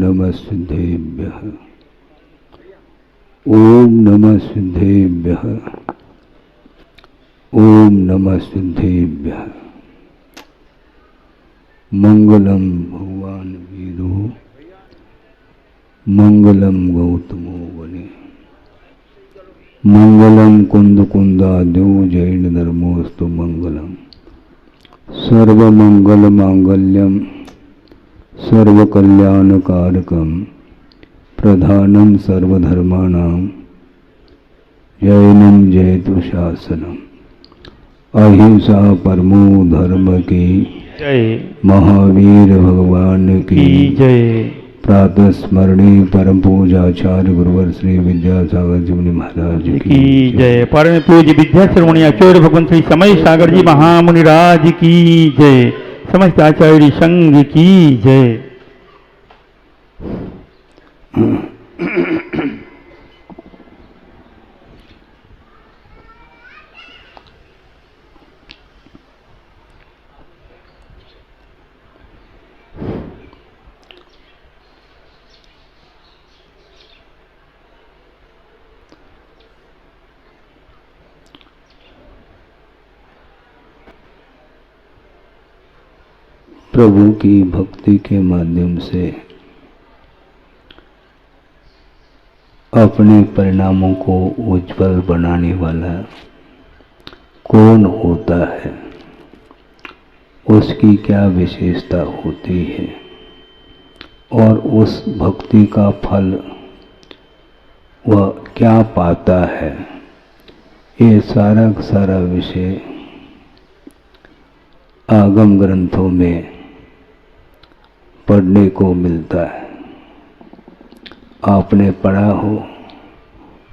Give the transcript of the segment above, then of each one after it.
नमः सिद्धेभ्यः। ओम नमः सिद्धेभ्यः। ओम नमः सिद्धेभ्यः। मंगलम भगवान वीरो मंगलम गौतमो वने मंगलम कुंद कुंदाद्यो जैन धर्मोस्तु मंगलम सर्वमंगल मांगल्यम सर्वकल्याणकारकम प्रधानम सर्वधर्माणां जैनम जयतु शासनम। अहिंसा परमो धर्म की जय। महावीर भगवान की जय। प्रातः स्मरणीय परम पूजाचार्य गुरुवर श्री विद्यासागर जी मुनि महाराज की जय। परम पूज्य विद्याश्रमणी आचार्य भगवान श्री समय सागर जी महामुनि राज की जय। समस्त आचार्य संघ की जय। प्रभु की भक्ति के माध्यम से अपने परिणामों को उज्जवल बनाने वाला कौन होता है, उसकी क्या विशेषता होती है और उस भक्ति का फल वह क्या पाता है, ये सारा का सारा विषय आगम ग्रंथों में पढ़ने को मिलता है। आपने पढ़ा हो,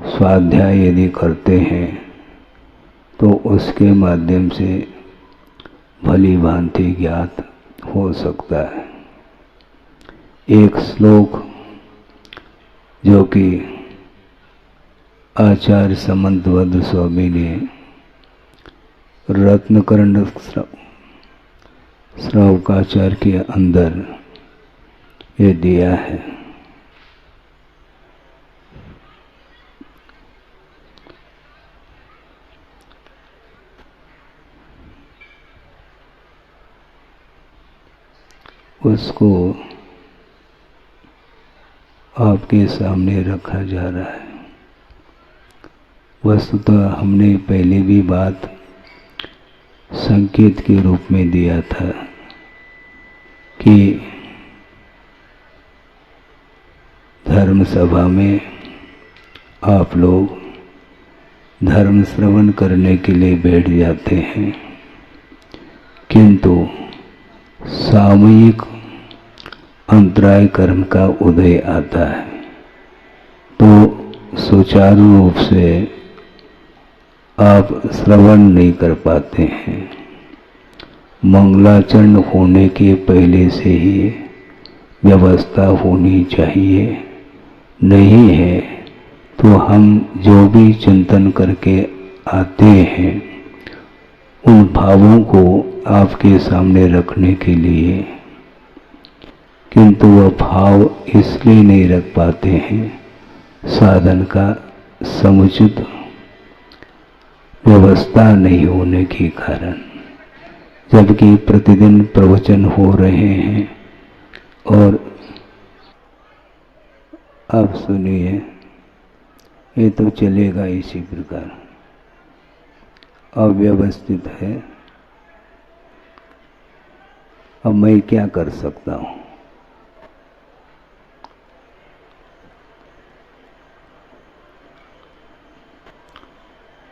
स्वाध्याय यदि करते हैं तो उसके माध्यम से भली भांति ज्ञात हो सकता है। एक श्लोक जो कि आचार्य समंतवद स्वामी ने रत्नकर्ण श्रावकाचार्य के अंदर ये दिया है। उसको आपके सामने रखा जा रहा है। वस्तुतः हमने पहले भी बात संकेत के रूप में दिया था कि धर्म सभा में आप लोग धर्म श्रवण करने के लिए बैठ जाते हैं, किंतु सामूहिक अंतराय कर्म का उदय आता है तो सुचारू रूप से आप श्रवण नहीं कर पाते हैं। मंगलाचरण होने के पहले से ही व्यवस्था होनी चाहिए, नहीं है तो हम जो भी चिंतन करके आते हैं उन भावों को आपके सामने रखने के लिए, किंतु वह भाव इसलिए नहीं रख पाते हैं साधन का समुचित व्यवस्था नहीं होने के कारण। जबकि प्रतिदिन प्रवचन हो रहे हैं और अब सुनिए, ये तो चलेगा इसी प्रकार, अव्यवस्थित है। अब मैं क्या कर सकता हूँ?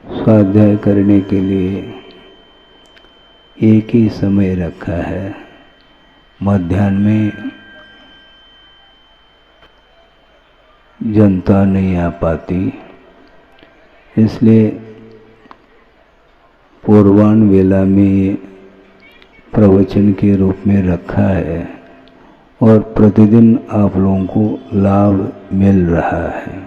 स्वाध्याय करने के लिए एक ही समय रखा है, मध्याह्न में जनता नहीं आ पाती, इसलिए पूर्वाह्न वेला में प्रवचन के रूप में रखा है और प्रतिदिन आप लोगों को लाभ मिल रहा है।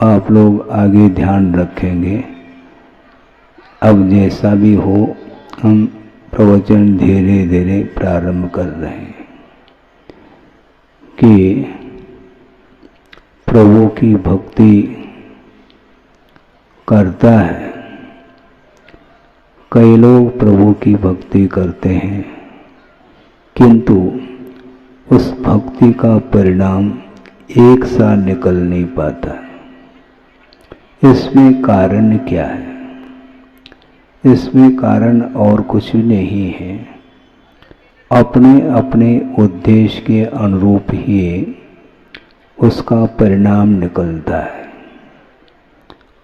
आप लोग आगे ध्यान रखेंगे। अब जैसा भी हो, हम प्रवचन धीरे धीरे प्रारंभ कर रहे हैं। कि प्रभु की भक्ति करता है। कई लोग प्रभु की भक्ति करते हैं किंतु उस भक्ति का परिणाम एक साथ निकल नहीं पाता। इसमें कारण क्या है? इसमें कारण और कुछ नहीं है, अपने अपने उद्देश्य के अनुरूप ही उसका परिणाम निकलता है।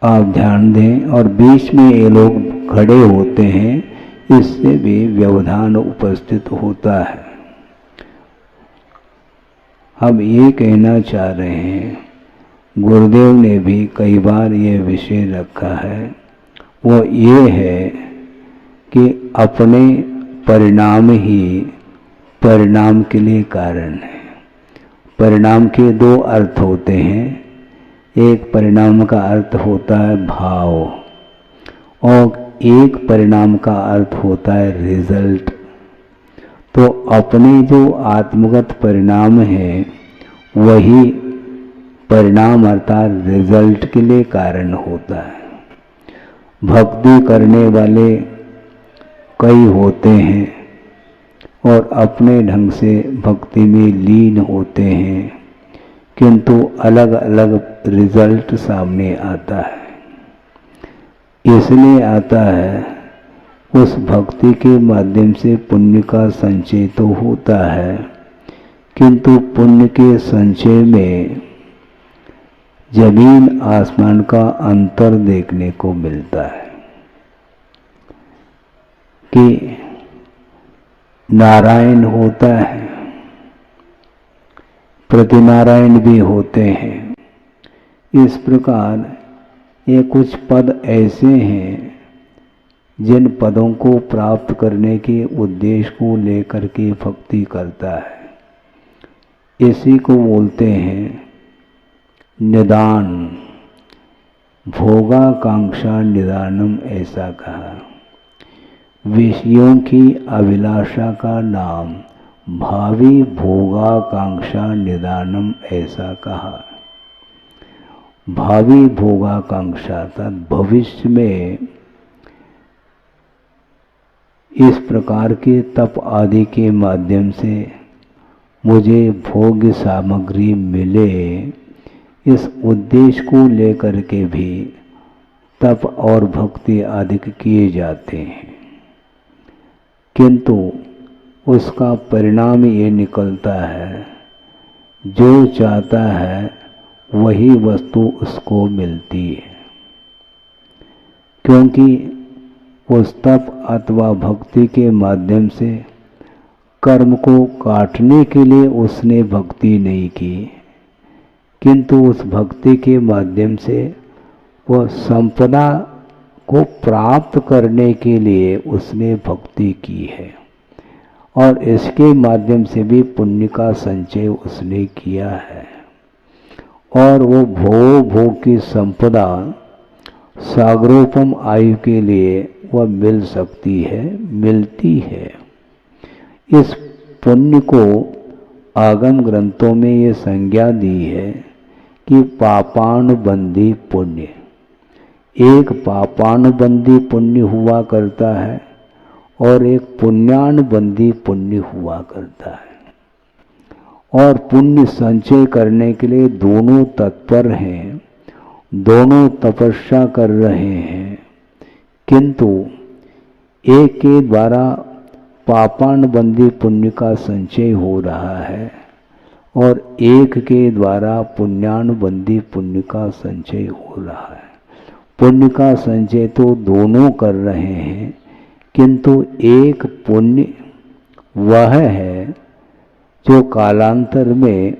आप ध्यान दें, और बीच में ये लोग खड़े होते हैं, इससे भी व्यवधान उपस्थित होता है। हम ये कहना चाह रहे हैं, गुरुदेव ने भी कई बार ये विषय रखा है, वो ये है कि अपने परिणाम ही परिणाम के लिए कारण है। परिणाम के दो अर्थ होते हैं। एक परिणाम का अर्थ होता है भाव, और एक परिणाम का अर्थ होता है रिजल्ट। तो अपने जो आत्मगत परिणाम है वही परिणाम अर्थात रिजल्ट के लिए कारण होता है। भक्ति करने वाले कई होते हैं और अपने ढंग से भक्ति में लीन होते हैं, किंतु अलग अलग रिजल्ट सामने आता है। इसलिए आता है उस भक्ति के माध्यम से पुण्य का संचय तो होता है, किंतु पुण्य के संचय में जमीन आसमान का अंतर देखने को मिलता है कि नारायण होता है, प्रतिनारायण भी होते हैं। इस प्रकार ये कुछ पद ऐसे हैं जिन पदों को प्राप्त करने के उद्देश्य को लेकर के भक्ति करता है। इसी को बोलते हैं निदान, भोगाकांक्षा निदानम ऐसा कहा। विषयों की अभिलाषा का नाम भावी भोगाकांक्षा निदानम ऐसा कहा। भावी भोगाकांक्षा अर्थात भविष्य में इस प्रकार के तप आदि के माध्यम से मुझे भोग्य सामग्री मिले, इस उद्देश्य को लेकर के भी तप और भक्ति आदि किए जाते हैं, किंतु उसका परिणाम ये निकलता है जो चाहता है वही वस्तु उसको मिलती है। क्योंकि उस तप अथवा भक्ति के माध्यम से कर्म को काटने के लिए उसने भक्ति नहीं की, किंतु उस भक्ति के माध्यम से वह संपदा को प्राप्त करने के लिए उसने भक्ति की है, और इसके माध्यम से भी पुण्य का संचय उसने किया है। और वो भोग की संपदा सागरोपम आयु के लिए वह मिल सकती है, मिलती है। इस पुण्य को आगम ग्रंथों में ये संज्ञा दी है कि पापानुबंधी पुण्य। एक पापानुबंधी पुण्य हुआ करता है और एक पुण्यानुबंधी पुण्य हुआ करता है। और पुण्य संचय करने के लिए दोनों तत्पर हैं, दोनों तपस्या कर रहे हैं, किंतु एक के द्वारा पापानुबंधी पुण्य का संचय हो रहा है और एक के द्वारा पुण्यानुबंधी पुण्य का संचय हो रहा है। पुण्य का संचय तो दोनों कर रहे हैं, किंतु एक पुण्य वह है जो कालांतर में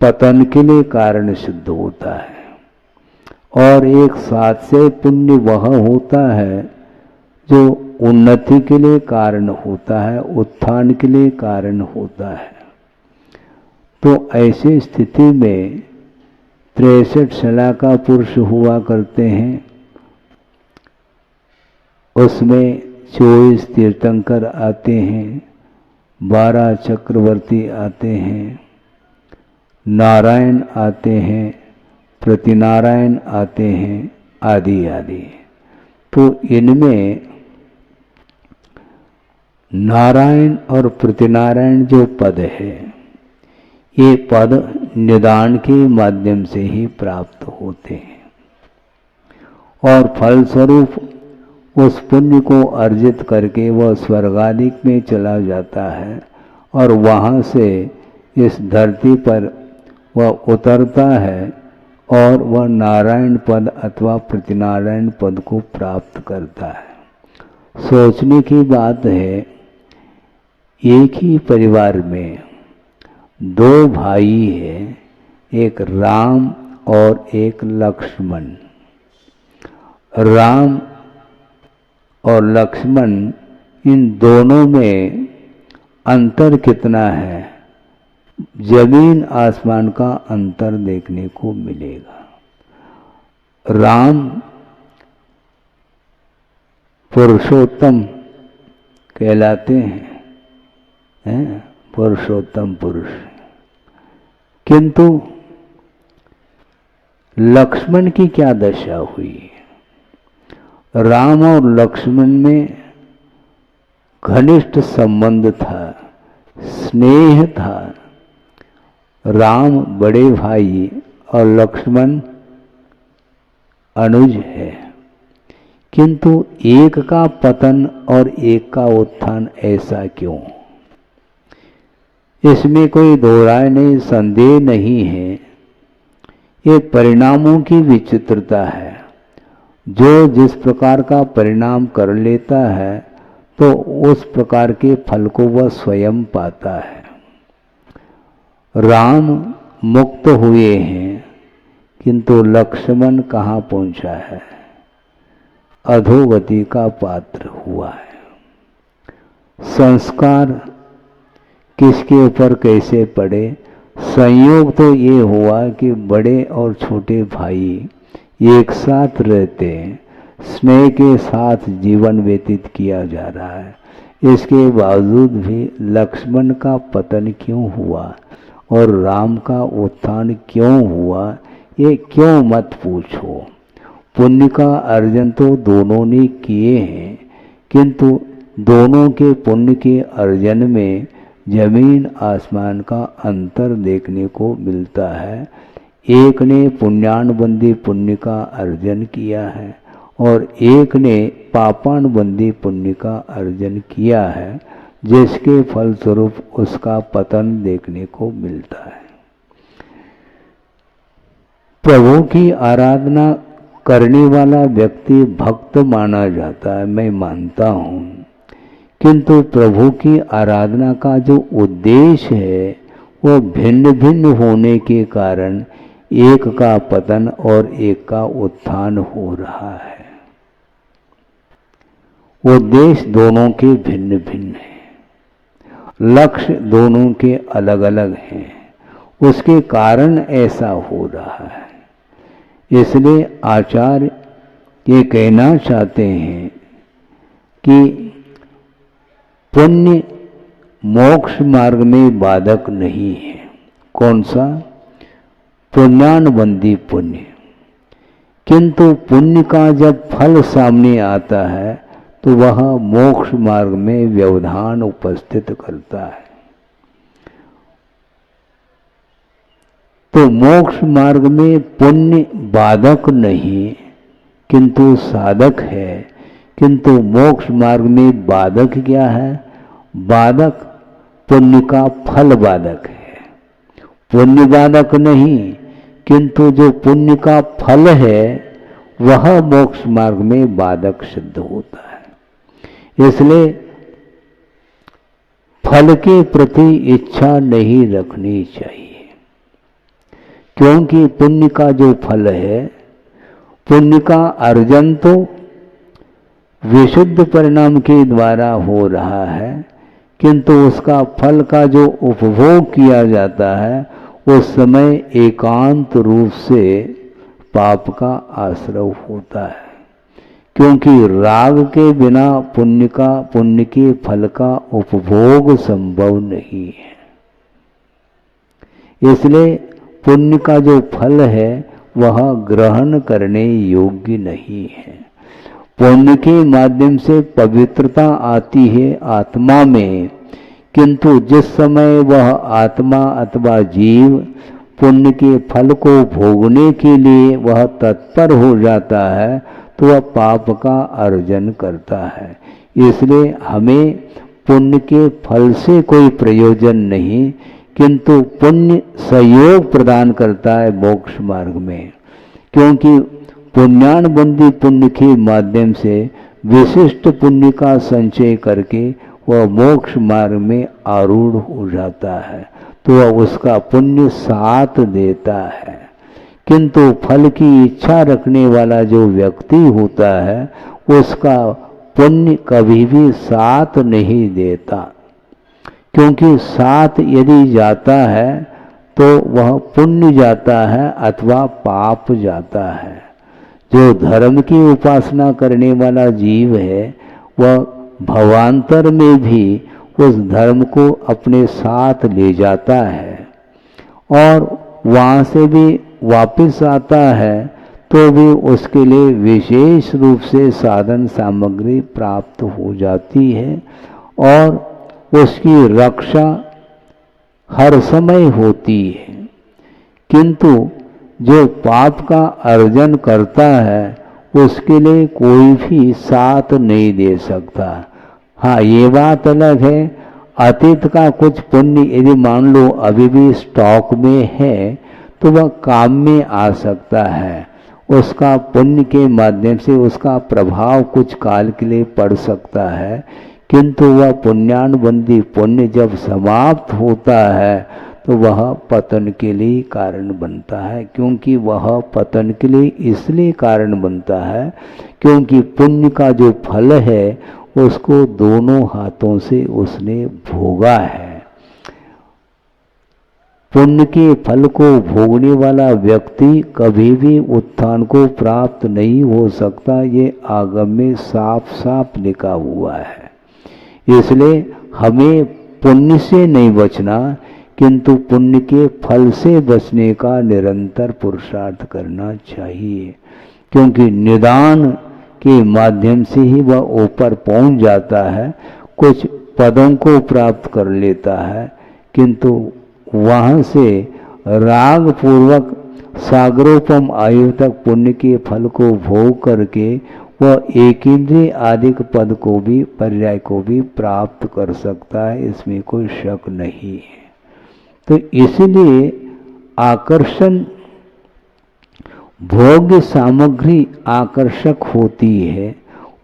पतन के लिए कारण सिद्ध होता है, और एक साथ से पुण्य वह होता है जो उन्नति के लिए कारण होता है, उत्थान के लिए कारण होता है। तो ऐसी स्थिति में 63 सला का पुरुष हुआ करते हैं, उसमें 24 तीर्थंकर आते हैं, 12 चक्रवर्ती आते हैं, नारायण आते हैं, प्रतिनारायण आते हैं, आदि आदि। तो इनमें नारायण और प्रतिनारायण जो पद है, ये पद निदान के माध्यम से ही प्राप्त होते हैं और फलस्वरूप उस पुण्य को अर्जित करके वह स्वर्गादिक में चला जाता है और वहाँ से इस धरती पर वह उतरता है और वह नारायण पद अथवा प्रतिनारायण पद को प्राप्त करता है। सोचने की बात है, एक ही परिवार में दो भाई हैं, एक राम और एक लक्ष्मण। राम और लक्ष्मण, इन दोनों में अंतर कितना है? जमीन आसमान का अंतर देखने को मिलेगा। राम पुरुषोत्तम कहलाते हैं, पुरुषोत्तम पुरुष, किंतु लक्ष्मण की क्या दशा हुई? राम और लक्ष्मण में घनिष्ठ संबंध था, स्नेह था। राम बड़े भाई और लक्ष्मण अनुज है, किंतु एक का पतन और एक का उत्थान ऐसा क्यों? इसमें कोई दो राय नहीं, संदेह नहीं है। ये परिणामों की विचित्रता है। जो जिस प्रकार का परिणाम कर लेता है तो उस प्रकार के फल को वह स्वयं पाता है। राम मुक्त हुए हैं, किंतु लक्ष्मण कहाँ पहुंचा है? अधोगति का पात्र हुआ है। संस्कार किसके ऊपर कैसे पड़े? संयोग तो ये हुआ कि बड़े और छोटे भाई एक साथ रहते हैं, स्नेह के साथ जीवन व्यतीत किया जा रहा है। इसके बावजूद भी लक्ष्मण का पतन क्यों हुआ और राम का उत्थान क्यों हुआ, ये क्यों मत पूछो। पुण्य का अर्जन तो दोनों ने किए हैं, किंतु दोनों के पुण्य के अर्जन में जमीन आसमान का अंतर देखने को मिलता है। एक ने पुण्यानुबंधी पुण्य का अर्जन किया है और एक ने पापानुबंधी पुण्य का अर्जन किया है, जिसके फलस्वरूप उसका पतन देखने को मिलता है। प्रभु की आराधना करने वाला व्यक्ति भक्त माना जाता है, मैं मानता हूँ, किंतु प्रभु की आराधना का जो उद्देश्य है वो भिन्न भिन्न होने के कारण एक का पतन और एक का उत्थान हो रहा है। उद्देश्य दोनों के भिन्न भिन्न है, लक्ष्य दोनों के अलग अलग हैं, उसके कारण ऐसा हो रहा है। इसलिए आचार्य ये कहना चाहते हैं कि पुण्य मोक्ष मार्ग में बाधक नहीं है। कौन सा? पुण्यानुबंधी पुण्य। किंतु पुण्य का जब फल सामने आता है तो वह मोक्ष मार्ग में व्यवधान उपस्थित करता है। तो मोक्ष मार्ग में पुण्य बाधक नहीं किंतु साधक है, किंतु मोक्ष मार्ग में बाधक क्या है? बाधक पुण्य का फल बाधक है। पुण्य बाधक नहीं, किंतु जो पुण्य का फल है वह मोक्ष मार्ग में बाधक सिद्ध होता है। इसलिए फल के प्रति इच्छा नहीं रखनी चाहिए, क्योंकि पुण्य का जो फल है, पुण्य का अर्जन तो विशुद्ध परिणाम के द्वारा हो रहा है, किंतु उसका फल का जो उपभोग किया जाता है उस समय एकांत रूप से पाप का आश्रय होता है, क्योंकि राग के बिना पुण्य के फल का उपभोग संभव नहीं है। इसलिए पुण्य का जो फल है वह ग्रहण करने योग्य नहीं है। पुण्य के माध्यम से पवित्रता आती है आत्मा में, किंतु जिस समय वह आत्मा अथवा जीव पुण्य के फल को भोगने के लिए वह तत्पर हो जाता है तो वह पाप का अर्जन करता है। इसलिए हमें पुण्य के फल से कोई प्रयोजन नहीं, किंतु पुण्य सहयोग प्रदान करता है मोक्ष मार्ग में, क्योंकि पुण्यानुबंधी पुण्य के माध्यम से विशिष्ट पुण्य का संचय करके वह मोक्ष मार्ग में आरूढ़ हो जाता है तो वह उसका पुण्य साथ देता है। किंतु फल की इच्छा रखने वाला जो व्यक्ति होता है उसका पुण्य कभी भी साथ नहीं देता, क्योंकि साथ यदि जाता है तो वह पुण्य जाता है अथवा पाप जाता है। जो धर्म की उपासना करने वाला जीव है वह भवांतर में भी उस धर्म को अपने साथ ले जाता है और वहाँ से भी वापस आता है तो भी उसके लिए विशेष रूप से साधन सामग्री प्राप्त हो जाती है और उसकी रक्षा हर समय होती है। किंतु जो पाप का अर्जन करता है उसके लिए कोई भी साथ नहीं दे सकता। हाँ, ये बात अलग है, अतीत का कुछ पुण्य यदि मान लो अभी भी स्टॉक में है तो वह काम में आ सकता है, उसका पुण्य के माध्यम से उसका प्रभाव कुछ काल के लिए पड़ सकता है, किंतु वह पुण्यानुबंधी पुण्य जब समाप्त होता है तो वह पतन के लिए कारण बनता है। क्योंकि वह पतन के लिए इसलिए कारण बनता है क्योंकि पुण्य का जो फल है उसको दोनों हाथों से उसने भोगा है। पुण्य के फल को भोगने वाला व्यक्ति कभी भी उत्थान को प्राप्त नहीं हो सकता, ये आगम में साफ साफ लिखा हुआ है। इसलिए हमें पुण्य से नहीं बचना, किंतु पुण्य के फल से बचने का निरंतर पुरुषार्थ करना चाहिए, क्योंकि निदान के माध्यम से ही वह ऊपर पहुंच जाता है, कुछ पदों को प्राप्त कर लेता है, किंतु वहाँ से राग पूर्वक सागरोपम आयु तक पुण्य के फल को भोग करके वह एक इंद्रिय आदिक पद को भी पर्याय को भी प्राप्त कर सकता है, इसमें कोई शक नहीं है। तो इसलिए आकर्षण भोग्य सामग्री आकर्षक होती है,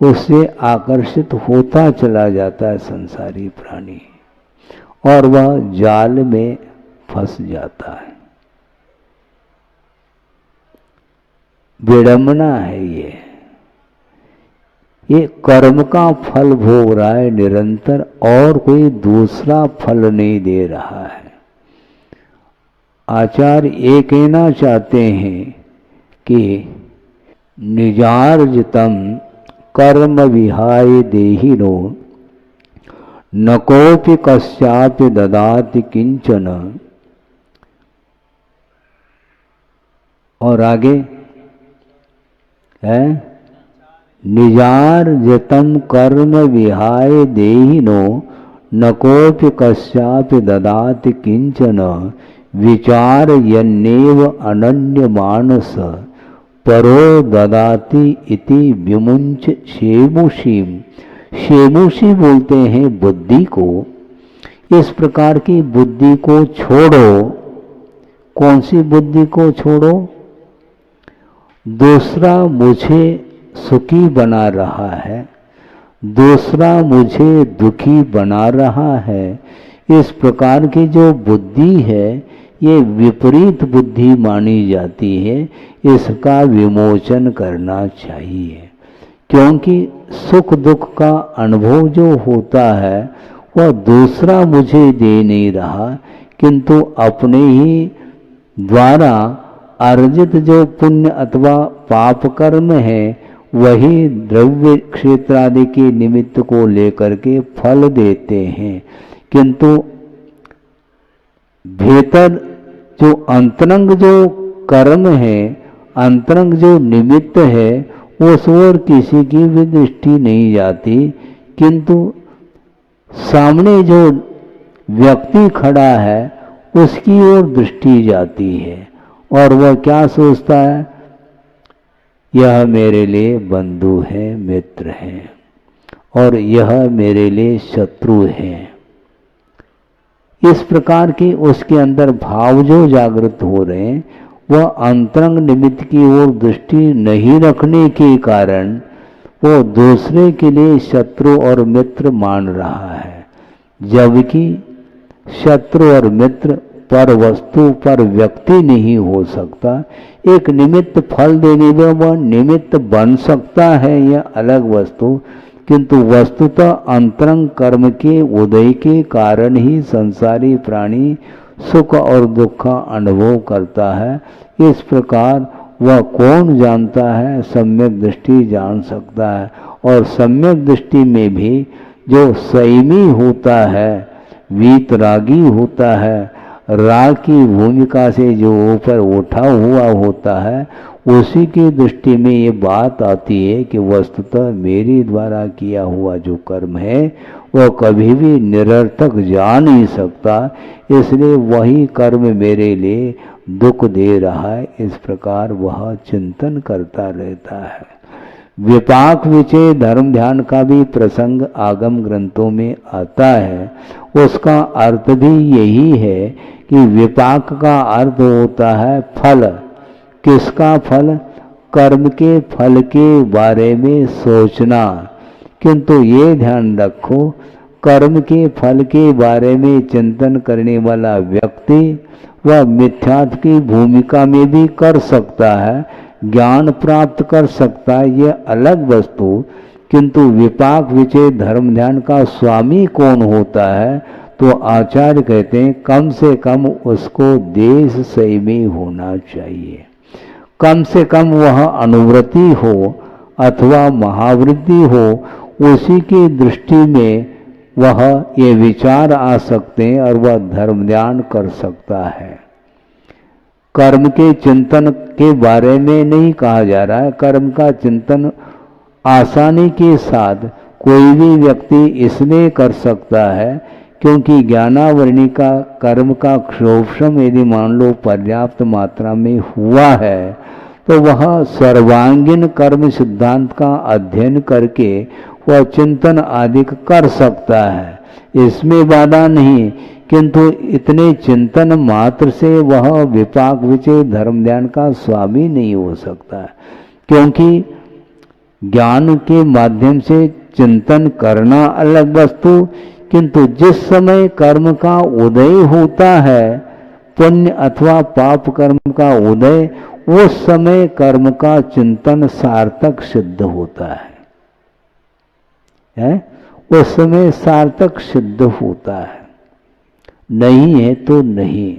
उससे आकर्षित होता चला जाता है संसारी प्राणी और वह जाल में फंस जाता है। विडंबना है ये कर्म का फल भोग रहा है निरंतर और कोई दूसरा फल नहीं दे रहा है। आचार्य ये कहना चाहते हैं कि निजार्जितम कर्म विहाय देहिनो न कोपि कस्यापि ददाति किंचन। और आगे है निजार्जितम कर्म विहाय देहिनो न कोपि कस्यापि ददाति किंचन विचार यन्नेव अनन्य मानस परो ददाति इति विमुंच शेमुषीम। शेमुषी बोलते हैं बुद्धि को। इस प्रकार की बुद्धि को छोड़ो। कौन सी बुद्धि को छोड़ो? दूसरा मुझे सुखी बना रहा है, दूसरा मुझे दुखी बना रहा है, इस प्रकार की जो बुद्धि है ये विपरीत बुद्धि मानी जाती है, इसका विमोचन करना चाहिए। क्योंकि सुख दुख का अनुभव जो होता है वह दूसरा मुझे दे नहीं रहा, किंतु अपने ही द्वारा अर्जित जो पुण्य अथवा पाप कर्म है वही द्रव्य क्षेत्र आदि के निमित्त को लेकर के फल देते हैं, किंतु भीतर जो अंतरंग जो कर्म है, अंतरंग जो निमित्त है, उस ओर किसी की भी दृष्टि नहीं जाती, किंतु सामने जो व्यक्ति खड़ा है उसकी ओर दृष्टि जाती है और वह क्या सोचता है, यह मेरे लिए बंधु है, मित्र है और यह मेरे लिए शत्रु है। इस प्रकार की उसके अंदर भाव जो जागृत हो रहे हैं, वह अंतरंग निमित्त की ओर दृष्टि नहीं रखने के कारण वो दूसरे के लिए शत्रु और मित्र मान रहा है, जबकि शत्रु और मित्र पर वस्तु पर व्यक्ति नहीं हो सकता। एक निमित्त फल देने में वह निमित्त बन सकता है, यह अलग वस्तु, किंतु वस्तुतः अंतरंग कर्म के उदय के कारण ही संसारी प्राणी सुख और दुख का अनुभव करता है। इस प्रकार वह कौन जानता है, सम्यक दृष्टि जान सकता है। और सम्यक दृष्टि में भी जो संयमी होता है, वीतरागी होता है, राग की भूमिका से जो ऊपर उठा हुआ होता है, उसी की दृष्टि में ये बात आती है कि वस्तुतः मेरे द्वारा किया हुआ जो कर्म है वह कभी भी निरर्थक जा नहीं सकता, इसलिए वही कर्म मेरे लिए दुख दे रहा है। इस प्रकार वह चिंतन करता रहता है। विपाक विचय धर्म ध्यान का भी प्रसंग आगम ग्रंथों में आता है। उसका अर्थ भी यही है कि विपाक का अर्थ होता है फल। किसका फल? कर्म के फल के बारे में सोचना। किंतु ये ध्यान रखो, कर्म के फल के बारे में चिंतन करने वाला व्यक्ति वह मिथ्यात्व की भूमिका में भी कर सकता है, ज्ञान प्राप्त कर सकता है, यह अलग वस्तु। किंतु विपाक विचय धर्म ध्यान का स्वामी कौन होता है? तो आचार्य कहते हैं कम से कम उसको देश संयमी होना चाहिए। कम से कम वह अनुवृत्ति हो अथवा महावृत्ति हो, उसी की दृष्टि में वह ये विचार आ सकते हैं और वह धर्म ध्यान कर सकता है। कर्म के चिंतन के बारे में नहीं कहा जा रहा है। कर्म का चिंतन आसानी के साथ कोई भी व्यक्ति इसलिए कर सकता है क्योंकि ज्ञानावरणी का कर्म का क्षोभम यदि मान लो पर्याप्त मात्रा में हुआ है तो वह सर्वांगीण कर्म सिद्धांत का अध्ययन करके वह चिंतन आदि कर सकता है, इसमें बाधा नहीं। किंतु इतने चिंतन मात्र से वह विपाक विचय धर्म ध्यान का स्वामी नहीं हो सकता, क्योंकि ज्ञान के माध्यम से चिंतन करना अलग वस्तु, किंतु जिस समय कर्म का उदय होता है, पुण्य अथवा पाप कर्म का उदय, उस समय कर्म का चिंतन सार्थक सिद्ध होता है? उस समय सार्थक सिद्ध होता है, नहीं है तो नहीं।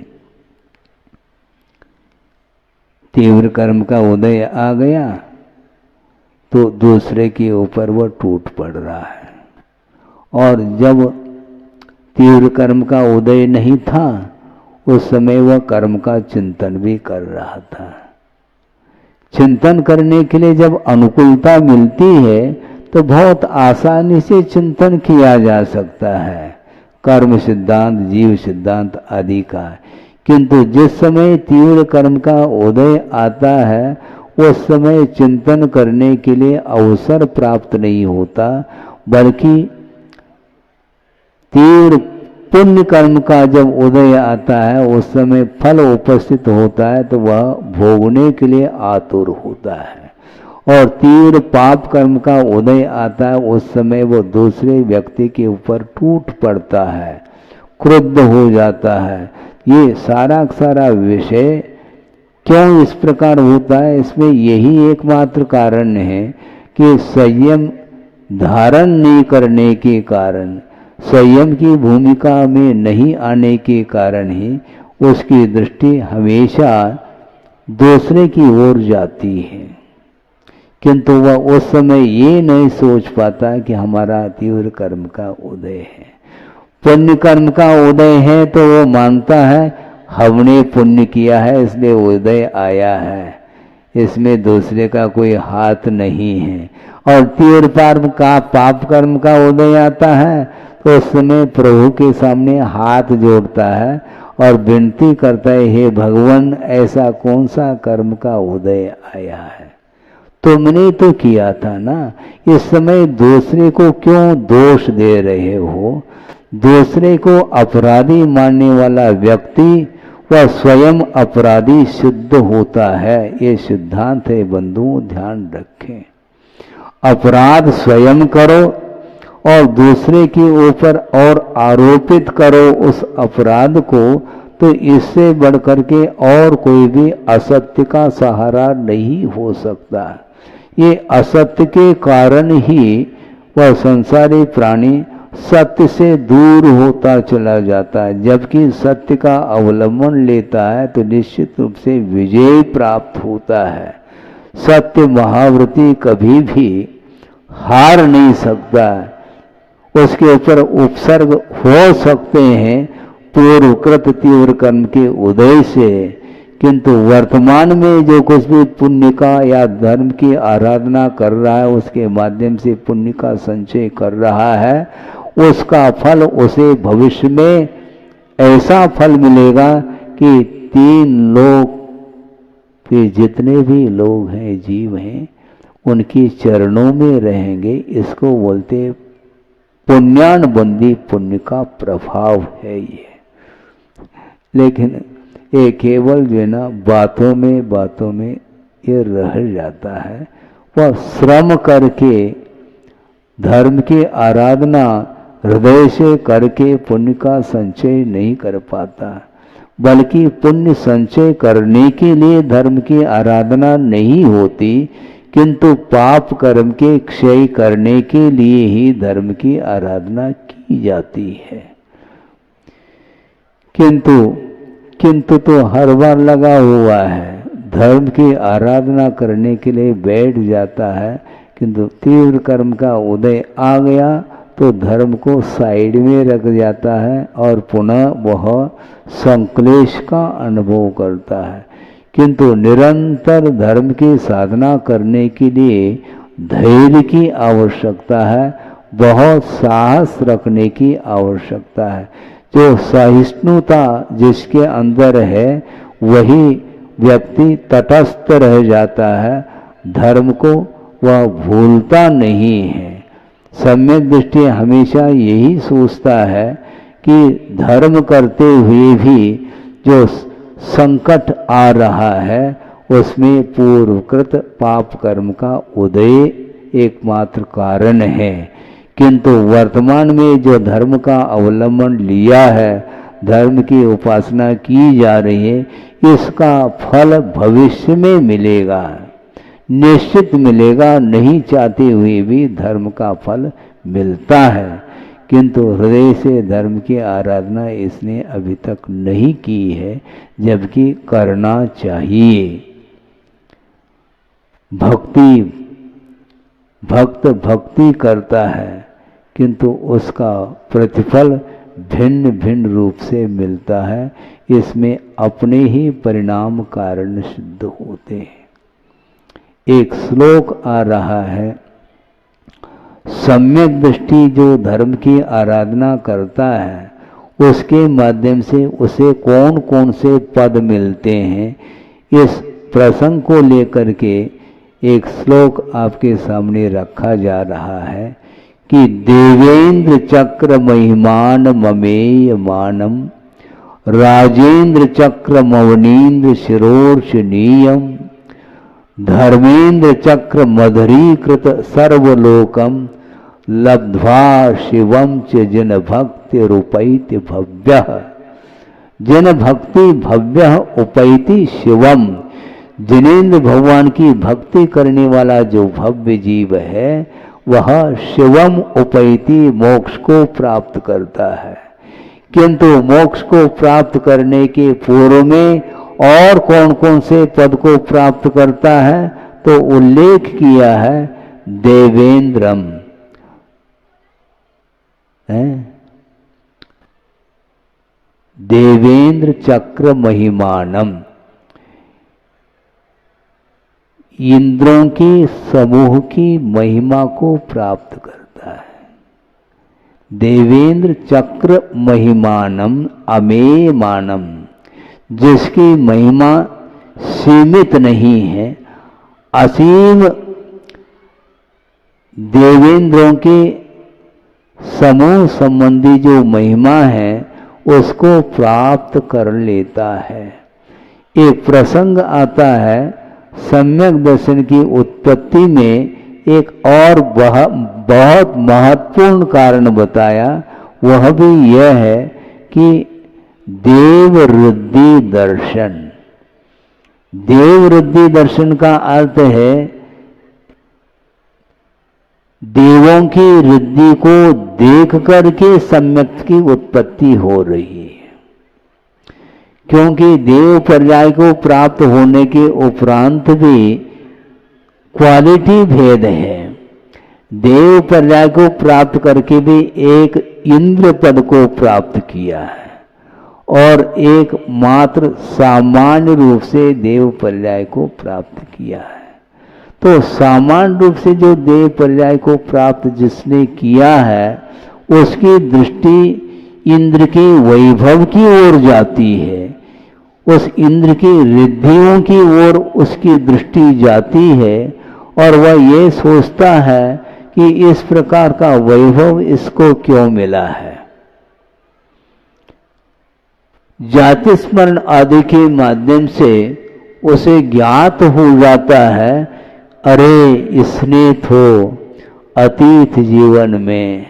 तीव्र कर्म का उदय आ गया तो दूसरे के ऊपर वह टूट पड़ रहा है, और जब तीव्र कर्म का उदय नहीं था उस समय वह कर्म का चिंतन भी कर रहा था। चिंतन करने के लिए जब अनुकूलता मिलती है तो बहुत आसानी से चिंतन किया जा सकता है, कर्म सिद्धांत, जीव सिद्धांत आदि का। किंतु जिस समय तीव्र कर्म का उदय आता है उस समय चिंतन करने के लिए अवसर प्राप्त नहीं होता, बल्कि तीव्र पुण्य कर्म का जब उदय आता है उस समय फल उपस्थित होता है तो वह भोगने के लिए आतुर होता है, और तीव्र पाप कर्म का उदय आता है उस समय वो दूसरे व्यक्ति के ऊपर टूट पड़ता है, क्रुद्ध हो जाता है। ये सारा सारा विषय क्यों इस प्रकार होता है? इसमें यही एकमात्र कारण है कि संयम धारण नहीं करने के कारण, संयम की भूमिका में नहीं आने के कारण ही उसकी दृष्टि हमेशा दूसरे की ओर जाती है। किंतु वह उस समय ये नहीं सोच पाता कि हमारा तीव्र कर्म का उदय है। पुण्य कर्म का उदय है तो वो मानता है हमने पुण्य किया है इसलिए उदय आया है, इसमें दूसरे का कोई हाथ नहीं है। और तीव्र पाप कर्म का उदय आता है तो उस समय प्रभु के सामने हाथ जोड़ता है और विनती करता है, हे भगवान ऐसा कौन सा कर्म का उदय आया है, तुमने तो किया था ना, इस समय दूसरे को क्यों दोष दे रहे हो। दूसरे को अपराधी मानने वाला व्यक्ति वह स्वयं अपराधी सिद्ध होता है, ये सिद्धांत है बंधुओं, ध्यान रखें। अपराध स्वयं करो और दूसरे के ऊपर और आरोपित करो उस अपराध को, तो इससे बढ़कर के और कोई भी असत्य का सहारा नहीं हो सकता। ये असत्य के कारण ही वह संसारी प्राणी सत्य से दूर होता चला जाता है, जबकि सत्य का अवलंबन लेता है तो निश्चित रूप से विजय प्राप्त होता है। सत्य महाव्रती कभी भी हार नहीं सकता, उसके ऊपर उपसर्ग हो सकते हैं पूर्वकृत तीव्र कर्म के उदय से, किंतु वर्तमान में जो कुछ भी पुण्य का या धर्म की आराधना कर रहा है उसके माध्यम से पुण्य का संचय कर रहा है, उसका फल उसे भविष्य में ऐसा फल मिलेगा कि तीन लोक के जितने भी लोग हैं, जीव हैं, उनकी चरणों में रहेंगे। इसको बोलते पुण्यानुबंधी, पुण्य का प्रभाव है ये। लेकिन ये केवल जो है ना बातों में ये रह जाता है, वह श्रम करके धर्म की आराधना हृदय से करके पुण्य का संचय नहीं कर पाता, बल्कि पुण्य संचय करने के लिए धर्म की आराधना नहीं होती, किंतु पाप कर्म के क्षय करने के लिए ही धर्म की आराधना की जाती है। किंतु तो हर बार लगा हुआ है, धर्म की आराधना करने के लिए बैठ जाता है, किंतु तीव्र कर्म का उदय आ गया तो धर्म को साइड में रख जाता है और पुनः वह संक्लेश का अनुभव करता है। किंतु निरंतर धर्म की साधना करने के लिए धैर्य की आवश्यकता है, बहुत साहस रखने की आवश्यकता है। जो सहिष्णुता जिसके अंदर है वही व्यक्ति तटस्थ रह जाता है, धर्म को वह भूलता नहीं है। सम्यक दृष्टि हमेशा यही सोचता है कि धर्म करते हुए भी जो संकट आ रहा है उसमें पूर्वकृत पाप कर्म का उदय एकमात्र कारण है, किंतु वर्तमान में जो धर्म का अवलंबन लिया है, धर्म की उपासना की जा रही है, इसका फल भविष्य में मिलेगा, निश्चित मिलेगा। नहीं चाहते हुए भी धर्म का फल मिलता है, किंतु हृदय से धर्म की आराधना इसने अभी तक नहीं की है, जबकि करना चाहिए। भक्त भक्ति करता है, किंतु उसका प्रतिफल भिन्न भिन्न रूप से मिलता है, इसमें अपने ही परिणाम कारण सिद्ध होते हैं। एक श्लोक आ रहा है, सम्यक दृष्टि जो धर्म की आराधना करता है उसके माध्यम से उसे कौन कौन से पद मिलते हैं, इस प्रसंग को लेकर के एक श्लोक आपके सामने रखा जा रहा है कि देवेंद्र चक्र महिमान ममेय मानम राजेंद्र चक्र मवनीन्द्र शिरोर्षणीयम धर्मेंद्र चक्र मधुरीकृत सर्वलोकम लब्ध्वा शिवम च जन भक्ति रूपैति भव्य। जन भक्ति भव्य उपैति शिवम, जिनेन्द्र भगवान की भक्ति करने वाला जो भव्य जीव है वह शिवम उपैति मोक्ष को प्राप्त करता है। किंतु मोक्ष को प्राप्त करने के पूर्व में और कौन कौन से पद को प्राप्त करता है, तो उल्लेख किया है देवेंद्रम है, देवेंद्र चक्र महिमानम, इंद्रों के समूह की महिमा को प्राप्त करता है। देवेंद्र चक्र महिमानम अमेयमानम, जिसकी महिमा सीमित नहीं है, असीम देवेंद्रों के समूह संबंधी जो महिमा है उसको प्राप्त कर लेता है। एक प्रसंग आता है, सम्यक दर्शन की उत्पत्ति में एक और बहुत महत्वपूर्ण कारण बताया, वह भी यह है कि देववृद्धि दर्शन। देववृद्धि दर्शन का अर्थ है देवों की वृद्धि को देख करके सम्यक की उत्पत्ति हो रही है, क्योंकि देव पर्याय को प्राप्त होने के उपरांत भी क्वालिटी भेद है। देव पर्याय को प्राप्त करके भी एक इंद्र पद को प्राप्त किया है और एक मात्र सामान्य रूप से देव पर्याय को प्राप्त किया है। तो सामान्य रूप से जो देव पर्याय को प्राप्त जिसने किया है उसकी दृष्टि इंद्र के वैभव की ओर जाती है, उस इंद्र की रिद्धियों की ओर उसकी दृष्टि जाती है और वह ये सोचता है कि इस प्रकार का वैभव इसको क्यों मिला है। जाति स्मरण आदि के माध्यम से उसे ज्ञात हो जाता है, अरे इसने तो अतीत जीवन में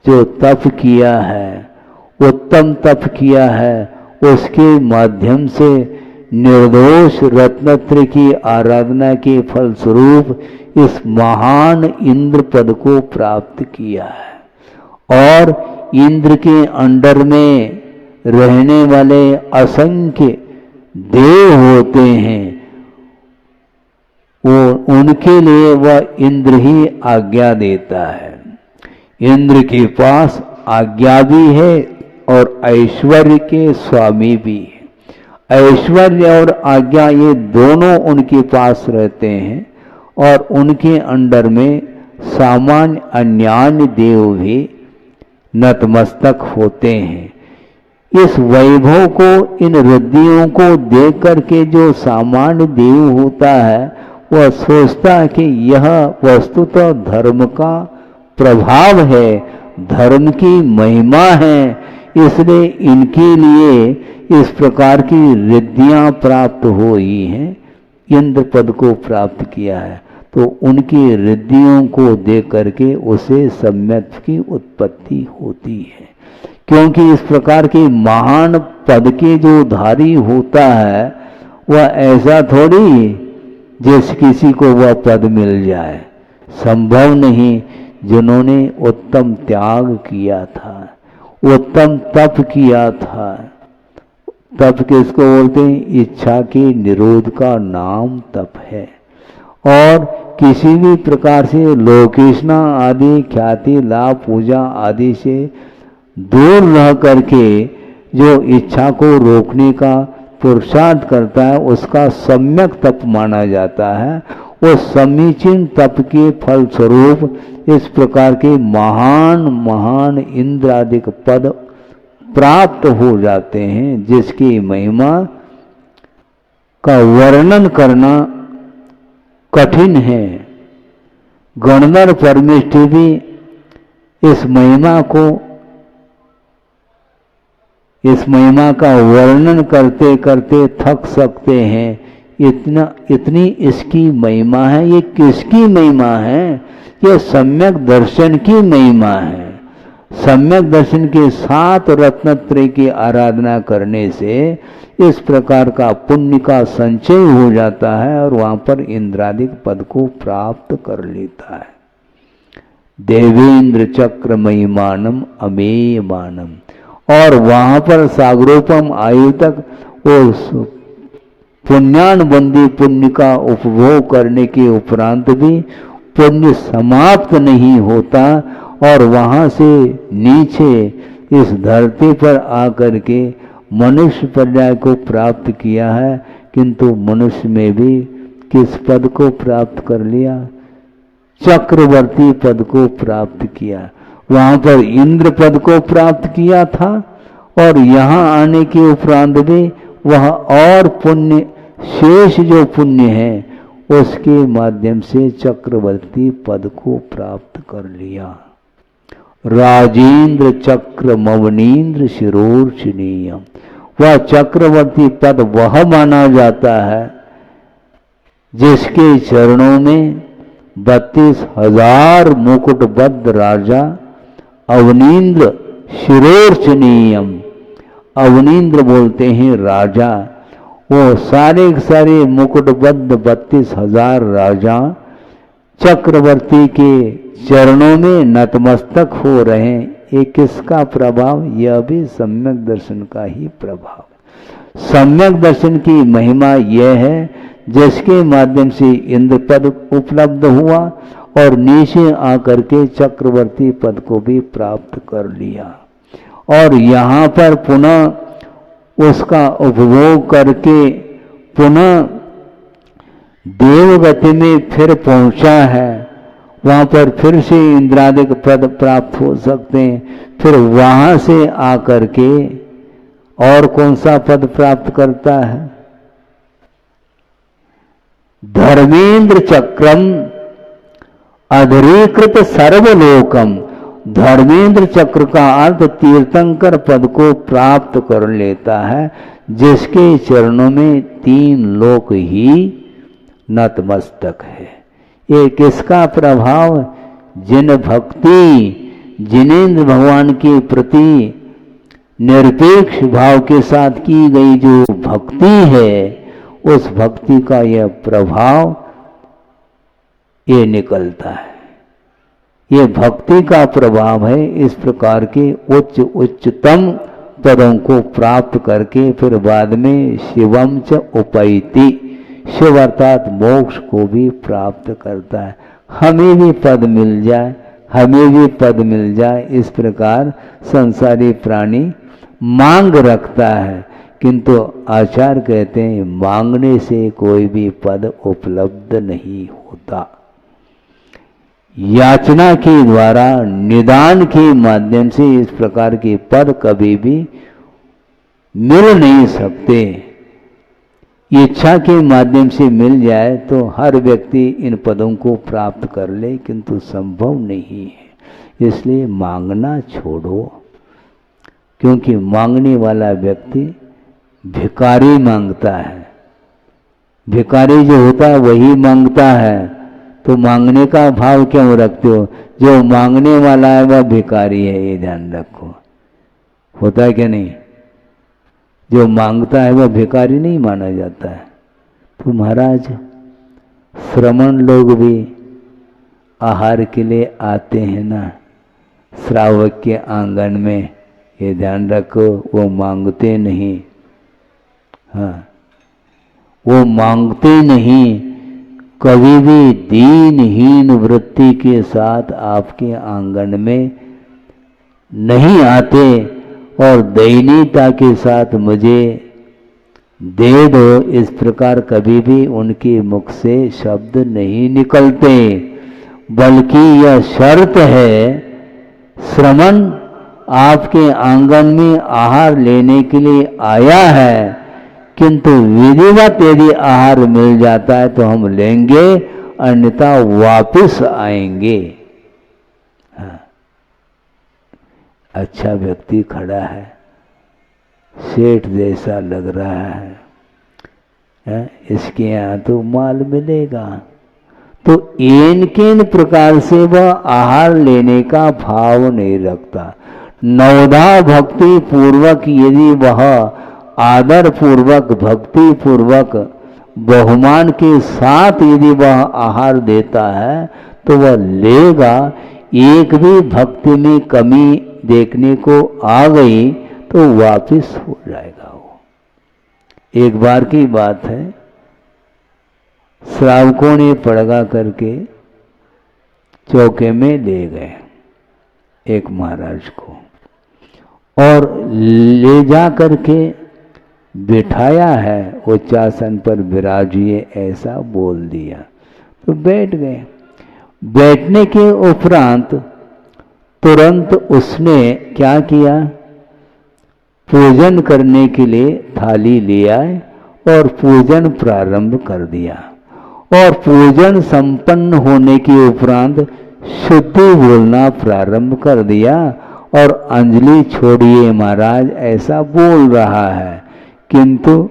जो तप किया है, उत्तम तप किया है, उसके माध्यम से निर्दोष रत्नत्रय की आराधना के फलस्वरूप इस महान इंद्र पद को प्राप्त किया है और इंद्र के अंडर में रहने वाले असंख्य देव होते हैं, वो उनके लिए वह इंद्र ही आज्ञा देता है। इंद्र के पास आज्ञा भी है और ऐश्वर्य के स्वामी भी है। ऐश्वर्य और आज्ञा ये दोनों उनके पास रहते हैं और उनके अंडर में सामान्य अन्यान्य देव भी नतमस्तक होते हैं। इस वैभव को, इन रिद्धियों को देख करके जो सामान्य देव होता है वह सोचता है कि यह वस्तुतः धर्म का प्रभाव है, धर्म की महिमा है, इसलिए इनके लिए इस प्रकार की रिद्धियां प्राप्त हुई हैं, इंद्र पद को प्राप्त किया है। तो उनकी रिद्धियों को देख करके उसे सम्यक की उत्पत्ति होती है, क्योंकि इस प्रकार के महान पद के जो धारी होता है वह ऐसा थोड़ी जैसे किसी को वह पद मिल जाए, संभव नहीं। जिन्होंने उत्तम त्याग किया था, उत्तम तप किया था, तप किसको बोलते हैं? इच्छा के निरोध का नाम तप है। और किसी भी प्रकार से लोकेशना आदि ख्याति लाभ पूजा आदि से दूर रह करके जो इच्छा को रोकने का पुरुषार्थ करता है उसका सम्यक तप माना जाता है। वो समीचीन तप के फल स्वरूप इस प्रकार के महान महान इंद्र आदि पद प्राप्त हो जाते हैं, जिसकी महिमा का वर्णन करना कठिन है। गणधर परमेष्ठी भी इस महिमा का वर्णन करते करते थक सकते हैं। इतनी इसकी महिमा है। ये किसकी महिमा है? ये सम्यक दर्शन की महिमा है। सम्यक दर्शन के साथ रत्नत्रय की आराधना करने से इस प्रकार का पुण्य का संचय हो जाता है और वहां पर इंद्रादिक पद को प्राप्त कर लेता है। देवेंद्र चक्र महिमानम अमेयमानम। और वहां पर सागरोपम आयु तक वो पुण्यानुबंधी पुण्य का उपभोग करने के उपरांत भी पुण्य समाप्त नहीं होता और वहां से नीचे इस धरती पर आकर के मनुष्य पर्याय को प्राप्त किया है, किंतु मनुष्य में भी किस पद को प्राप्त कर लिया? चक्रवर्ती पद को प्राप्त किया। वहां पर इंद्र पद को प्राप्त किया था और यहाँ आने के उपरांत भी वह और पुण्य, शेष जो पुण्य है उसके माध्यम से चक्रवर्ती पद को प्राप्त कर लिया। राजेंद्र चक्र मवनीन्द्र शिरोर्चनीयम, वह चक्रवर्ती पद वह माना जाता है जिसके चरणों में 32,000 मुकुटबद्ध राजा अवनीन्द्र शिरोर्चनीयम, अवनीन्द्र बोलते हैं राजा, वो सारे सारे मुकुटबद्ध 32,000 राजा चक्रवर्ती के चरणों में नतमस्तक हो रहे हैं। ये किसका प्रभाव? यह भी सम्यक दर्शन का ही प्रभाव। सम्यक दर्शन की महिमा यह है जिसके माध्यम से इंद्र पद उपलब्ध हुआ और नीचे आकर के चक्रवर्ती पद को भी प्राप्त कर लिया और यहाँ पर पुनः उसका उपभोग करके पुनः देवगति में फिर पहुंचा है। वहां पर फिर से इंद्रादिक पद प्राप्त हो सकते हैं। फिर वहां से आकर के और कौन सा पद प्राप्त करता है? धर्मेंद्र चक्रम अधरीकृत सर्वलोकम, धर्मेंद्र चक्र का अर्थ तीर्थंकर पद को प्राप्त कर लेता है जिसके चरणों में 3 लोक ही नतमस्तक है। ये किसका प्रभाव? जिन भक्ति, जिनेन्द्र भगवान के प्रति निरपेक्ष भाव के साथ की गई जो भक्ति है, उस भक्ति का यह प्रभाव ये निकलता है। ये भक्ति का प्रभाव है। इस प्रकार के उच्चतम पदों को प्राप्त करके फिर बाद में शिवम च उपैति, शिव अर्थात मोक्ष को भी प्राप्त करता है। हमें भी पद मिल जाए, हमें भी पद मिल जाए, इस प्रकार संसारी प्राणी मांग रखता है, किंतु आचार्य कहते हैं मांगने से कोई भी पद उपलब्ध नहीं होता। याचना के द्वारा, निदान के माध्यम से इस प्रकार के पद कभी भी मिल नहीं सकते। इच्छा के माध्यम से मिल जाए तो हर व्यक्ति इन पदों को प्राप्त कर ले, किंतु संभव नहीं है। इसलिए मांगना छोड़ो, क्योंकि मांगने वाला व्यक्ति भिखारी मांगता है। भिखारी जो होता है वही मांगता है, तो मांगने का भाव क्यों रखते हो? जो मांगने वाला है वह भिखारी है, ये ध्यान रखो। होता है क्या नहीं? जो मांगता है वह भिखारी नहीं माना जाता है। तो महाराज श्रमण लोग भी आहार के लिए आते हैं ना श्रावक के आंगन में, ये ध्यान रखो, वो मांगते नहीं। हाँ, वो मांगते नहीं, कभी भी दीनहीन वृत्ति के साथ आपके आंगन में नहीं आते और दयनीयता के साथ मुझे दे दो, इस प्रकार कभी भी उनके मुख से शब्द नहीं निकलते। बल्कि यह शर्त है, श्रमण आपके आंगन में आहार लेने के लिए आया है, किंतु विधिवत यदि आहार मिल जाता है तो हम लेंगे, अन्यथा वापस आएंगे। हाँ। अच्छा व्यक्ति खड़ा है, सेठ जैसा लग रहा है, इसके यहाँ तो माल मिलेगा, तो इन किन प्रकार से वह आहार लेने का भाव नहीं रखता। नवधा भक्ति पूर्वक यदि वह आदर पूर्वक, भक्ति पूर्वक, बहुमान के साथ यदि वह आहार देता है तो वह लेगा। एक भी भक्ति में कमी देखने को आ गई तो वापस हो जाएगा वो। एक बार की बात है, श्रावकों ने पड़गा करके चौके में ले गए एक महाराज को, और ले जा करके बिठाया है, उच्चासन पर विराजिए ऐसा बोल दिया। तो बैठ गए। बैठने के उपरांत तुरंत उसने क्या किया, पूजन करने के लिए थाली ले आए और पूजन प्रारंभ कर दिया। और पूजन संपन्न होने के उपरांत शुद्धि बोलना प्रारंभ कर दिया और अंजलि छोड़िए महाराज ऐसा बोल रहा है, किंतु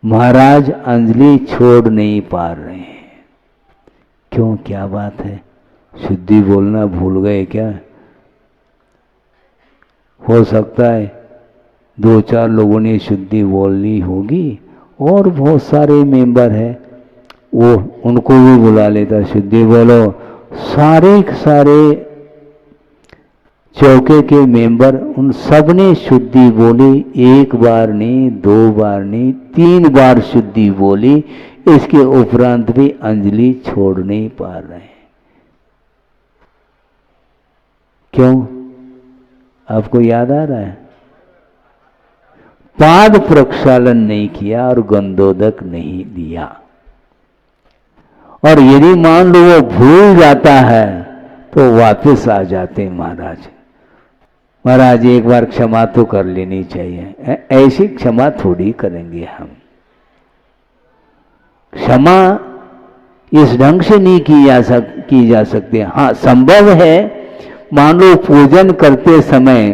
महाराज अंजलि छोड़ नहीं पा रहे हैं। क्यों, क्या बात है? शुद्धि बोलना भूल गए क्या? हो सकता है 2-4 लोगों ने शुद्धि बोलनी होगी और बहुत सारे मेंबर हैं, वो उनको भी बुला लेता, शुद्धि बोलो। सारे चौके के मेंबर उन सब ने शुद्धि बोली, 1 बार नहीं, 2 बार नहीं, 3 बार शुद्धि बोली। इसके उपरांत भी अंजलि छोड़ नहीं पा रहे हैं। क्यों, आपको याद आ रहा है? पाद प्रक्षालन नहीं किया और गंधोदक नहीं दिया। और यदि मान लो वो भूल जाता है तो वापस आ जाते महाराज। महाराज एक बार क्षमा तो कर लेनी चाहिए। ऐसी क्षमा थोड़ी करेंगे हम। क्षमा इस ढंग से नहीं की जा सकती। हाँ, संभव है, मान लो पूजन करते समय,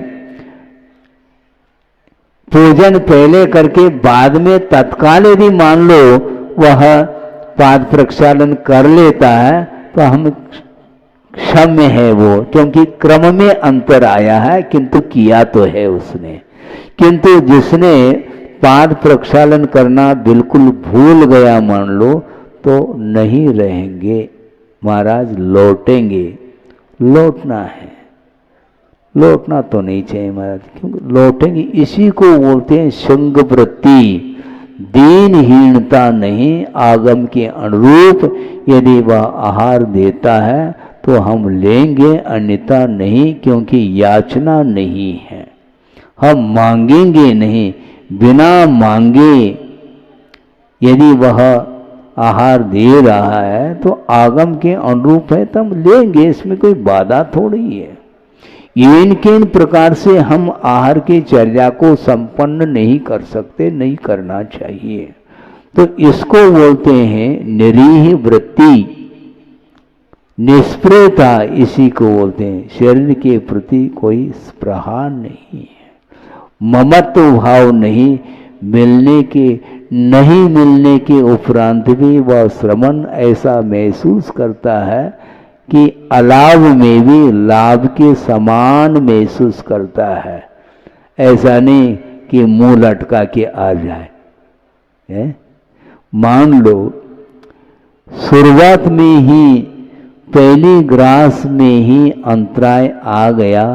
पूजन पहले करके बाद में तत्काल यदि मान लो वह पाद प्रक्षालन कर लेता है तो हम क्षम्य है वो, क्योंकि क्रम में अंतर आया है, किंतु किया तो है उसने। किंतु जिसने पाद प्रक्षालन करना बिल्कुल भूल गया मान लो, तो नहीं रहेंगे महाराज, लौटेंगे। लौटना है, लौटना तो नहीं चाहिए महाराज, क्योंकि लौटेंगे। इसी को बोलते हैं संग वृत्ति। दीनहीनता नहीं, आगम के अनुरूप यदि वह आहार देता है तो हम लेंगे, अन्यथा नहीं, क्योंकि याचना नहीं है। हम मांगेंगे नहीं, बिना मांगे यदि वह आहार दे रहा है तो आगम के अनुरूप है तो हम लेंगे, इसमें कोई बाधा थोड़ी है। इन किन प्रकार से हम आहार की चर्या को संपन्न नहीं कर सकते, नहीं करना चाहिए। तो इसको बोलते हैं निरीह वृत्ति, निष्प्रियता इसी को बोलते हैं। शरीर के प्रति कोई स्पृहा नहीं है, ममत्व भाव नहीं, नहीं मिलने के उपरांत भी वह श्रमण ऐसा महसूस करता है कि अलाभ में भी लाभ के समान महसूस करता है। ऐसा नहीं कि मुंह लटका के आ जाए। मान लो शुरुआत में ही पहली ग्रास में ही अंतराय आ गया,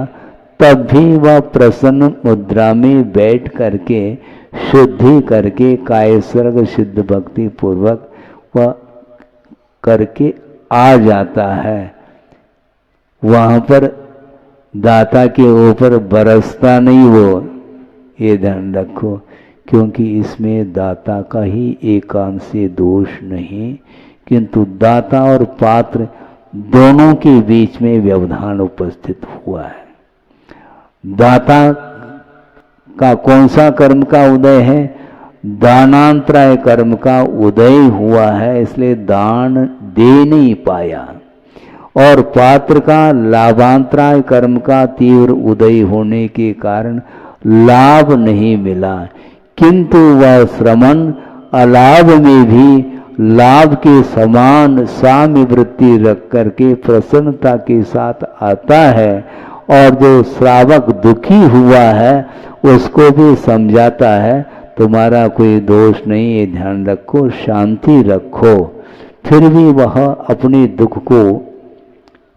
तब भी वह प्रसन्न मुद्रा में बैठ करके शुद्धि करके कायसर्ग सिद्ध भक्ति पूर्वक वह करके आ जाता है। वहां पर दाता के ऊपर बरसता नहीं वो, ये ध्यान रखो, क्योंकि इसमें दाता का ही एकांशी दोष नहीं, किंतु दाता और पात्र दोनों के बीच में व्यवधान उपस्थित हुआ है। दाता का कौन सा कर्म का उदय है? दानांतराय कर्म का उदय हुआ है, इसलिए दान दे नहीं पाया। और पात्र का लाभांतराय कर्म का तीव्र उदय होने के कारण लाभ नहीं मिला, किंतु वह श्रमण अलाभ में भी लाभ के समान साम्य वृत्ति रख करके प्रसन्नता के साथ आता है। और जो श्रावक दुखी हुआ है उसको भी समझाता है, तुम्हारा कोई दोष नहीं, ये ध्यान रखो, शांति रखो। फिर भी वह अपने दुख को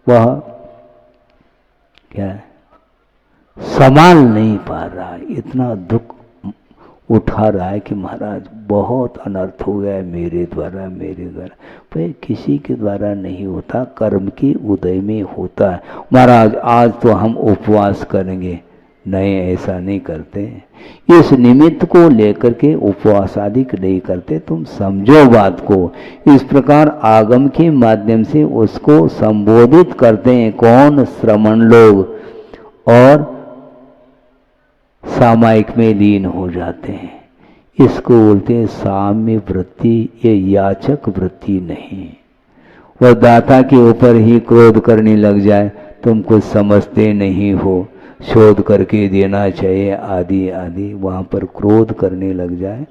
वह क्या संभाल नहीं पा रहा है, इतना दुख उठा रहा है कि महाराज बहुत अनर्थ हो गया है मेरे द्वारा। पर किसी के द्वारा नहीं होता, कर्म के उदय में होता है। महाराज आज तो हम उपवास करेंगे, नहीं, ऐसा नहीं करते। इस निमित्त को लेकर के उपवास आदि नहीं करते। तुम समझो बात को। इस प्रकार आगम के माध्यम से उसको संबोधित करते हैं। कौन? श्रमण लोग, और सामायिक में लीन हो जाते हैं। इसको बोलते हैं साम्य वृत्ति। ये याचक वृत्ति नहीं। वह दाता के ऊपर ही क्रोध करने लग जाए, तुम कुछ समझते नहीं हो, शोध करके देना चाहिए आदि आदि, वहाँ पर क्रोध करने लग जाए,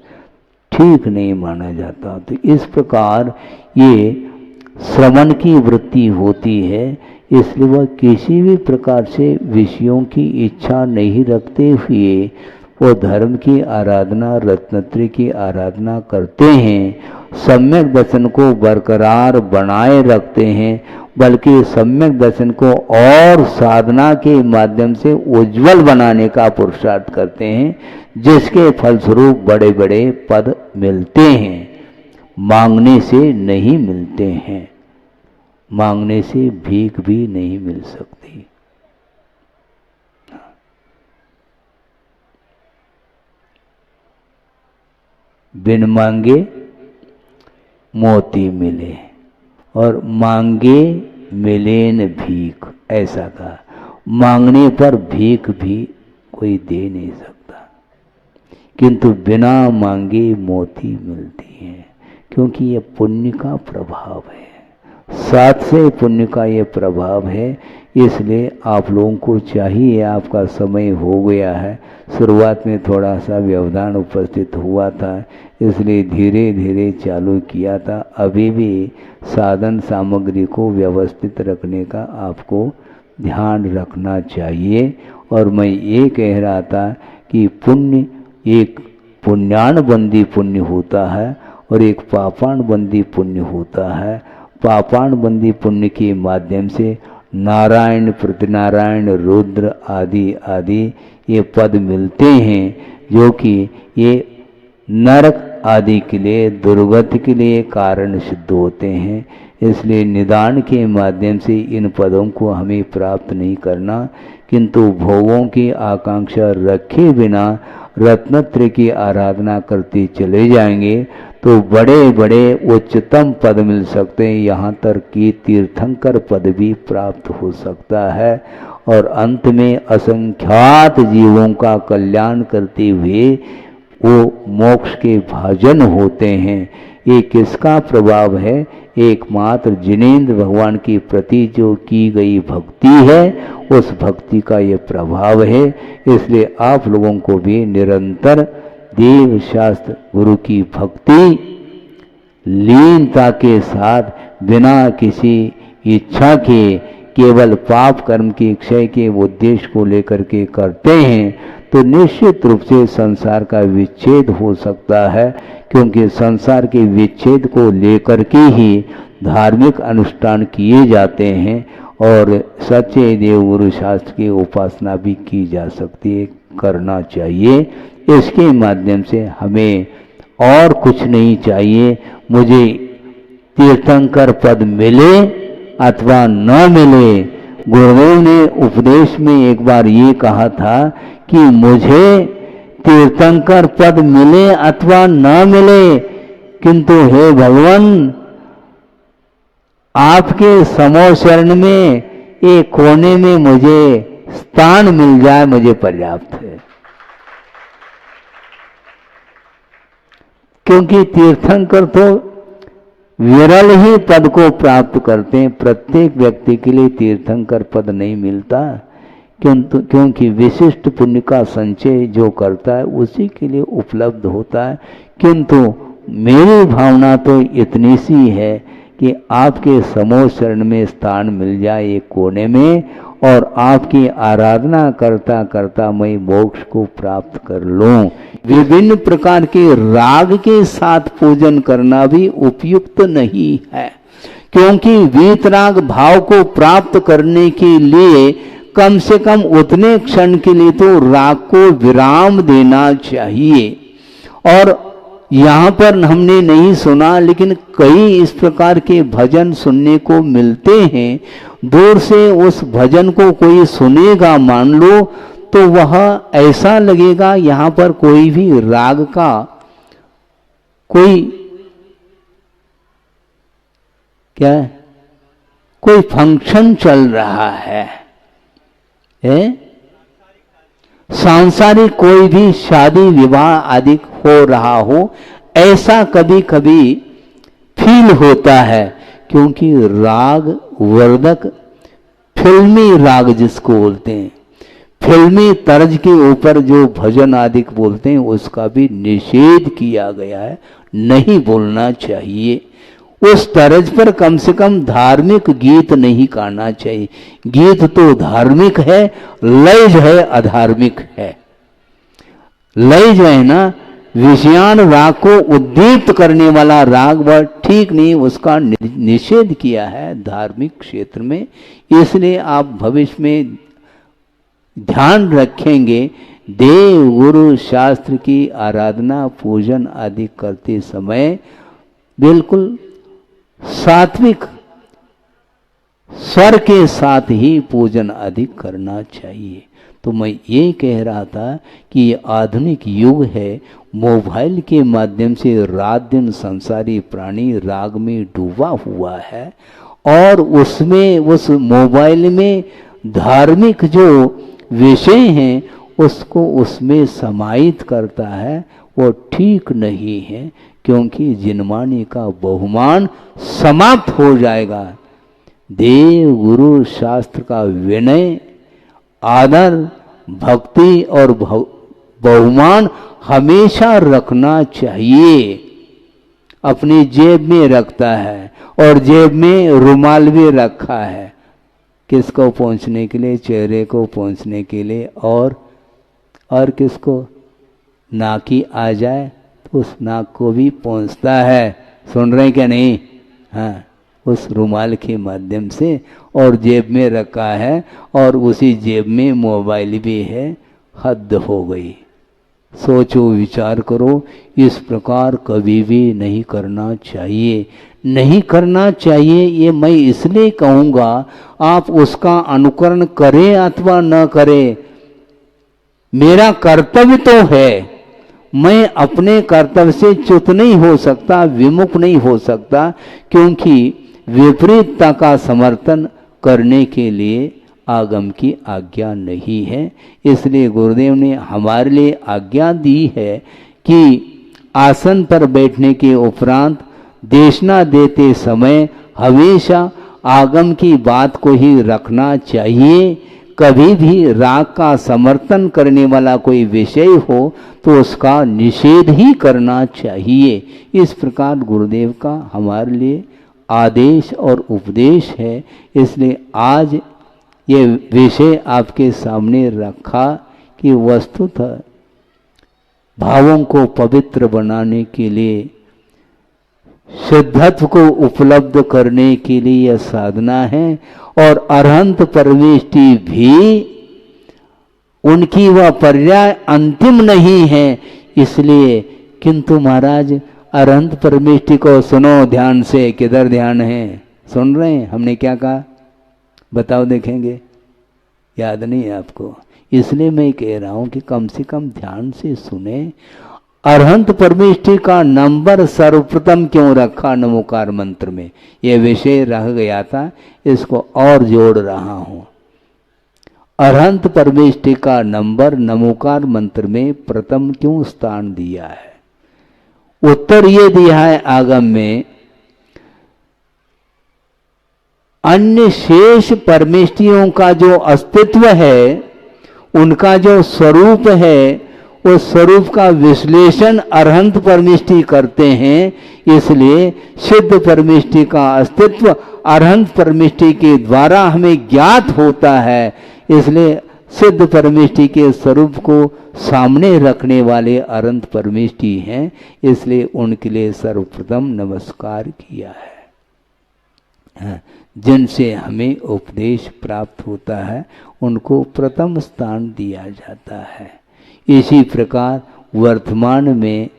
ठीक नहीं माना जाता। तो इस प्रकार ये श्रवण की वृत्ति होती है। इसलिए वह किसी भी प्रकार से विषयों की इच्छा नहीं रखते हुए वो धर्म की आराधना, रत्नत्रय की आराधना करते हैं। सम्यक दर्शन को बरकरार बनाए रखते हैं, बल्कि सम्यक दर्शन को और साधना के माध्यम से उज्जवल बनाने का पुरुषार्थ करते हैं, जिसके फलस्वरूप बड़े बड़े पद मिलते हैं। मांगने से नहीं मिलते हैं, मांगने से भीख भी नहीं मिल सकती। बिन मांगे मोती मिले और मांगे मिलेन भीख, ऐसा कहा। मांगने पर भीख भी कोई दे नहीं सकता, किंतु बिना मांगे मोती मिलती है, क्योंकि ये पुण्य का प्रभाव है। साथ से पुण्य का ये प्रभाव है। इसलिए आप लोगों को चाहिए, आपका समय हो गया है, शुरुआत में थोड़ा सा व्यवधान उपस्थित हुआ था, इसलिए धीरे धीरे चालू किया था। अभी भी साधन सामग्री को व्यवस्थित रखने का आपको ध्यान रखना चाहिए। और मैं ये कह रहा था कि पुण्य एक पुण्यानुबंधी पुण्य होता है और एक पापानुबंधी पुण्य होता है। पापानुबंधी पुण्य के माध्यम से नारायण, प्रतिनारायण, रुद्र आदि आदि ये पद मिलते हैं, जो कि ये नरक आदि के लिए, दुर्गति के लिए कारण सिद्ध होते हैं। इसलिए निदान के माध्यम से इन पदों को हमें प्राप्त नहीं करना, किंतु भोगों की आकांक्षा रखे बिना रत्नत्रय की आराधना करते चले जाएंगे तो बड़े बड़े उच्चतम पद मिल सकते हैं। यहाँ तक कि तीर्थंकर पद भी प्राप्त हो सकता है और अंत में असंख्यात जीवों का कल्याण करते हुए वो मोक्ष के भाजन होते हैं। ये किसका प्रभाव है? एकमात्र जिनेंद्र भगवान के प्रति जो की गई भक्ति है, उस भक्ति का ये प्रभाव है। इसलिए आप लोगों को भी निरंतर देव शास्त्र गुरु की भक्ति लीनता के साथ, बिना किसी इच्छा के, केवल पाप कर्म के क्षय के उद्देश्य को लेकर के करते हैं, तो निश्चित रूप से संसार का विच्छेद हो सकता है। क्योंकि संसार के विच्छेद को लेकर के ही धार्मिक अनुष्ठान किए जाते हैं और सच्चे देव गुरु शास्त्र की उपासना भी की जा सकती है, करना चाहिए। इसके माध्यम से हमें और कुछ नहीं चाहिए। मुझे तीर्थंकर पद मिले अथवा न मिले, गुरुदेव ने उपदेश में एक बार ये कहा था कि मुझे तीर्थंकर पद मिले अथवा न मिले, किंतु हे भगवान आपके समो शरण में एक कोने में मुझे स्थान मिल जाए, मुझे पर्याप्त है। क्योंकि तीर्थंकर तो विरल ही पद को प्राप्त करते हैं, प्रत्येक व्यक्ति के लिए तीर्थंकर पद नहीं मिलता, क्योंकि विशिष्ट पुण्य का संचय जो करता है उसी के लिए उपलब्ध होता है। किंतु मेरी भावना तो इतनी सी है कि आपके समो शरण में स्थान मिल जाए एक कोने में, और आपकी आराधना करता करता मैं मोक्ष को प्राप्त कर लूं। विभिन्न प्रकार के राग के साथ पूजन करना भी उपयुक्त नहीं है, क्योंकि वीतराग भाव को प्राप्त करने के लिए कम से कम उतने क्षण के लिए तो राग को विराम देना चाहिए। और यहाँ पर हमने नहीं सुना, लेकिन कई इस प्रकार के भजन सुनने को मिलते हैं। दूर से उस भजन को कोई सुनेगा मान लो, तो वह ऐसा लगेगा यहाँ पर कोई भी राग का कोई क्या है, कोई फंक्शन चल रहा है, सांसारिक कोई भी शादी विवाह आदि हो रहा हो, ऐसा कभी कभी फील होता है। क्योंकि राग वर्धक फिल्मी राग जिसको बोलते हैं, फिल्मी तर्ज के ऊपर जो भजन आदि बोलते हैं, उसका भी निषेध किया गया है, नहीं बोलना चाहिए। उस तर्ज पर कम से कम धार्मिक गीत नहीं गाना चाहिए। गीत तो धार्मिक है, लय जो है अधार्मिक है। लय जो है ना, विषयान राग को उद्दीप्त करने वाला राग वह ठीक नहीं, उसका निषेध किया है धार्मिक क्षेत्र में। इसलिए आप भविष्य में ध्यान रखेंगे, देव गुरु शास्त्र की आराधना पूजन आदि करते समय बिल्कुल सात्विक स्वर के साथ ही पूजन आदि करना चाहिए। तो मैं ये कह रहा था कि ये आधुनिक युग है, मोबाइल के माध्यम से रात दिन संसारी प्राणी राग में डूबा हुआ है, और उसमें उस मोबाइल में धार्मिक जो विषय हैं उसको उसमें समाहित करता है। वो ठीक नहीं है, क्योंकि जिनमानी का बहुमान समाप्त हो जाएगा। देव गुरु शास्त्र का विनय, आदर, भक्ति और बहुमान हमेशा रखना चाहिए। अपनी जेब में रखता है, और जेब में रुमाल भी रखा है, किसको पहुंचने के लिए, चेहरे को पहुंचने के लिए, और किसको नाकी आ जाए तो उस नाक को भी पहुंचता है। सुन रहे क्या नहीं? हाँ, उस रुमाल के माध्यम से, और जेब में रखा है, और उसी जेब में मोबाइल भी है। हद हो गई। सोचो विचार करो, इस प्रकार कभी भी नहीं करना चाहिए, नहीं करना चाहिए। ये मैं इसलिए कहूँगा, आप उसका अनुकरण करें अथवा न करें, मेरा कर्तव्य तो है। मैं अपने कर्तव्य से च्युत नहीं हो सकता, विमुख नहीं हो सकता, क्योंकि विपरीतता का समर्थन करने के लिए आगम की आज्ञा नहीं है। इसलिए गुरुदेव ने हमारे लिए आज्ञा दी है कि आसन पर बैठने के उपरांत देशना देते समय हमेशा आगम की बात को ही रखना चाहिए। कभी भी राग का समर्थन करने वाला कोई विषय हो तो उसका निषेध ही करना चाहिए। इस प्रकार गुरुदेव का हमारे लिए आदेश और उपदेश है। इसलिए आज ये विषय आपके सामने रखा कि वस्तुतः भावों को पवित्र बनाने के लिए, शुद्धत्व को उपलब्ध करने के लिए यह साधना है। और अरहंत परमेष्टि भी उनकी वह पर्याय अंतिम नहीं है। इसलिए किंतु महाराज अरहंत परमेष्टि को सुनो ध्यान से। किधर ध्यान है? सुन रहे हैं? हमने क्या कहा बताओ, देखेंगे, याद नहीं है आपको। इसलिए मैं कह रहा हूं कि कम से कम ध्यान से सुने। अरहंत परमेष्टि का नंबर सर्वप्रथम क्यों रखा नमोकार मंत्र में? यह विषय रह गया था, इसको और जोड़ रहा हूं। अरहंत परमेष्टि का नंबर नमोकार मंत्र में प्रथम क्यों स्थान दिया है? उत्तर ये दिया है आगम में, अन्य शेष परमेष्टियों का जो अस्तित्व है, उनका जो स्वरूप है, उस स्वरूप का विश्लेषण अरहंत परमेष्टि करते हैं। इसलिए सिद्ध परमेष्टि का अस्तित्व अरहंत परमेष्टि के द्वारा हमें ज्ञात होता है। इसलिए सिद्ध परमेष्टि के स्वरूप को सामने रखने वाले अरहंत परमेष्टि हैं। इसलिए उनके लिए सर्वप्रथम नमस्कार किया है। जिनसे हमें उपदेश प्राप्त होता है उनको प्रथम स्थान दिया जाता है। इसी प्रकार वर्तमान में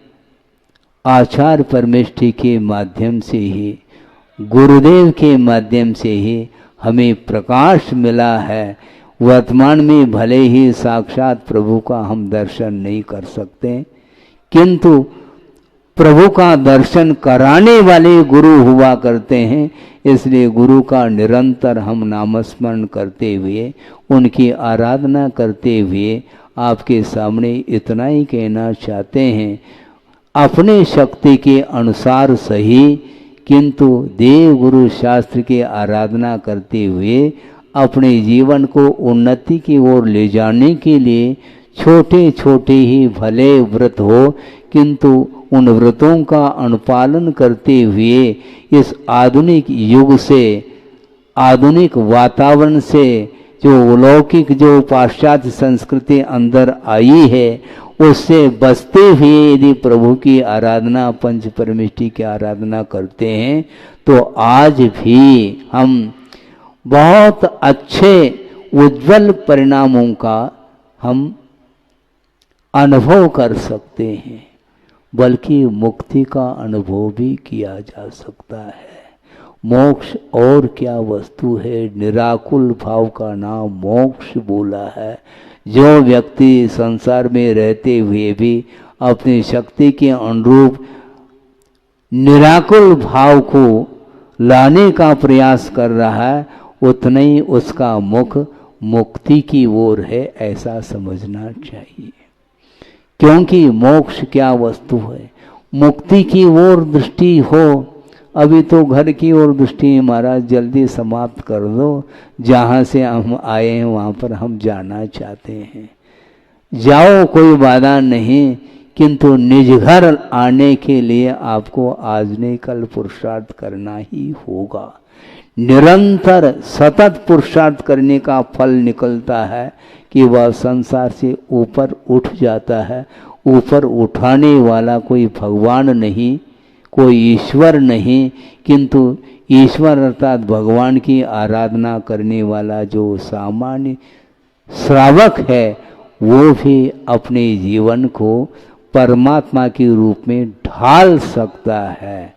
आचार्य परमेष्टि के माध्यम से ही, गुरुदेव के माध्यम से ही हमें प्रकाश मिला है। वर्तमान में भले ही साक्षात प्रभु का हम दर्शन नहीं कर सकते, किंतु प्रभु का दर्शन कराने वाले गुरु हुआ करते हैं। इसलिए गुरु का निरंतर हम नामस्मरण करते हुए, उनकी आराधना करते हुए आपके सामने इतना ही कहना चाहते हैं, अपने शक्ति के अनुसार सही, किंतु देव गुरु शास्त्र की आराधना करते हुए अपने जीवन को उन्नति की ओर ले जाने के लिए छोटे छोटे ही भले व्रत हो, किंतु उन व्रतों का अनुपालन करते हुए इस आधुनिक युग से, आधुनिक वातावरण से, जो अलौकिक जो पाश्चात्य संस्कृति अंदर आई है, उससे बचते हुए यदि प्रभु की आराधना, पंच परमेष्टि की आराधना करते हैं, तो आज भी हम बहुत अच्छे उज्जवल परिणामों का हम अनुभव कर सकते हैं, बल्कि मुक्ति का अनुभव भी किया जा सकता है। मोक्ष और क्या वस्तु है, निराकुल भाव का नाम मोक्ष बोला है। जो व्यक्ति संसार में रहते हुए भी अपनी शक्ति के अनुरूप निराकुल भाव को लाने का प्रयास कर रहा है, उतना ही उसका मुख मुक्ति की ओर है, ऐसा समझना चाहिए। क्योंकि मोक्ष क्या वस्तु है, मुक्ति की ओर दृष्टि हो। अभी तो घर की ओर दृष्टि महाराज जल्दी समाप्त कर दो, जहाँ से हम आए हैं वहाँ पर हम जाना चाहते हैं। जाओ, कोई बाधा नहीं, किंतु निज घर आने के लिए आपको आज नहीं कल पुरुषार्थ करना ही होगा। निरंतर सतत पुरुषार्थ करने का फल निकलता है कि वह संसार से ऊपर उठ जाता है। ऊपर उठाने वाला कोई भगवान नहीं, कोई ईश्वर नहीं, किंतु ईश्वर अर्थात भगवान की आराधना करने वाला जो सामान्य श्रावक है, वो भी अपने जीवन को परमात्मा के रूप में ढाल सकता है।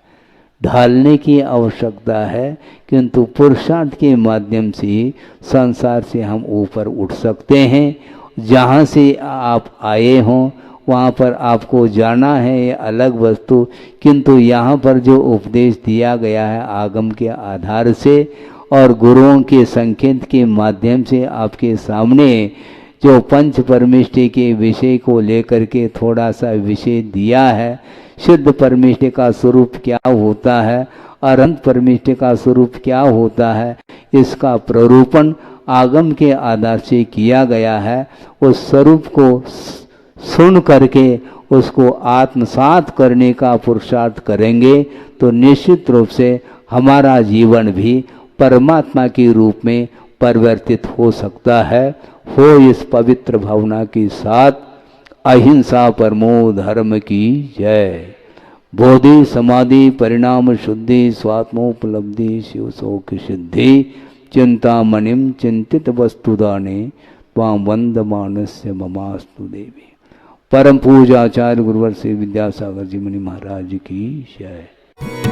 ढालने की आवश्यकता है, किंतु पुरुषार्थ के माध्यम से ही संसार से हम ऊपर उठ सकते हैं। जहाँ से आप आए हों वहाँ पर आपको जाना है, ये अलग वस्तु, किंतु यहाँ पर जो उपदेश दिया गया है आगम के आधार से और गुरुओं के संकेत के माध्यम से आपके सामने जो पंच परमेष्टि के विषय को लेकर के थोड़ा सा विषय दिया है, शुद्ध परमेष्टि का स्वरूप क्या होता है, अनंत परमेष्टि का स्वरूप क्या होता है, इसका प्ररूपण आगम के आधार से किया गया है। उस स्वरूप को सुन करके उसको आत्मसात करने का पुरुषार्थ करेंगे तो निश्चित रूप से हमारा जीवन भी परमात्मा के रूप में परिवर्तित हो सकता है। हो इस पवित्र भावना के साथ अहिंसा परमो धर्म की जय। बोधि समाधि परिणाम शुद्धि स्वात्मोपलब्धि शिव शोक सिद्धि चिंतामणिम चिंतित वस्तुदाने त्वां वंदमानस्य ममास्तु देवी। परम पूज्य आचार्य गुरुवर श्री विद्यासागर जी मुनि महाराज की जय।